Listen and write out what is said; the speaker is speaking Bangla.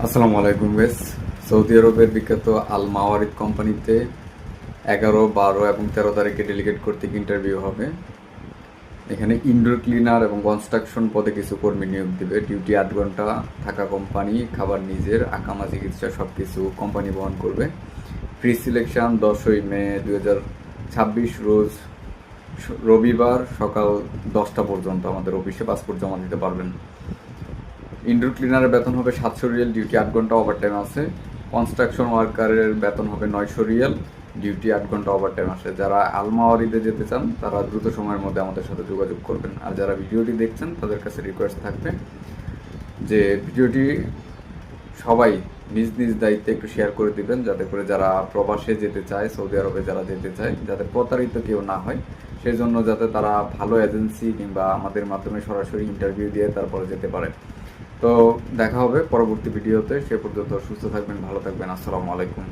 আসসালামু আলাইকুম গাইস। সৌদি আরবের বিখ্যাত আল মাওয়ারিদ কোম্পানিতে 11, 12 এবং 13 তারিখে ডেলিগেট কর্তৃক ইন্টারভিউ হবে। এখানে ইনডোর ক্লিনার এবং কনস্ট্রাকশন পদে কিছু কর্মী নিয়োগ দিবে। ডিউটি 8 ঘন্টা, থাকা কোম্পানি, খাবার নিজের, আকামা চিকিৎসা সব কিছু কোম্পানি বহন করবে। প্রি সিলেকশন 10ই মে 2026 রোজ রবিবার সকাল 10টা পর্যন্ত আমাদের অফিসে পাসপোর্ট জমা দিতে পারবেন। ইনডোর ক্লিনারের বেতন হবে 700 রিয়াল, ডিউটি 8 ঘন্টা, ওভারটাইম আছে। কনস্ট্রাকশন ওয়ার্কারের বেতন হবে 900 রিয়াল, ডিউটি 8 ঘন্টা, ওভারটাইম আছে। যারা আলমাওয়ারিতে যেতে চান তারা দ্রুত সময়ের মধ্যে আমাদের সাথে যোগাযোগ করবেন। আর যারা ভিডিওটি দেখছেন তাদের কাছে রিকোয়েস্ট থাকবে যে ভিডিওটি সবাই নিজ নিজ দায়িত্বে একটু শেয়ার করে দিবেন, যাতে করে যারা প্রবাসে যেতে চায়, সৌদি আরবে যারা যেতে চায়, যাতে প্রতারিত কেউ না হয়, সেই জন্য যাতে তারা ভালো এজেন্সি কিংবা আমাদের মাধ্যমে সরাসরি ইন্টারভিউ দিয়ে তারপরে যেতে পারে। তো দেখা হবে পরবর্তী ভিডিওতে। সে পর্যন্ত সুস্থ থাকবেন, ভালো থাকবেন। আসসালামু আলাইকুম।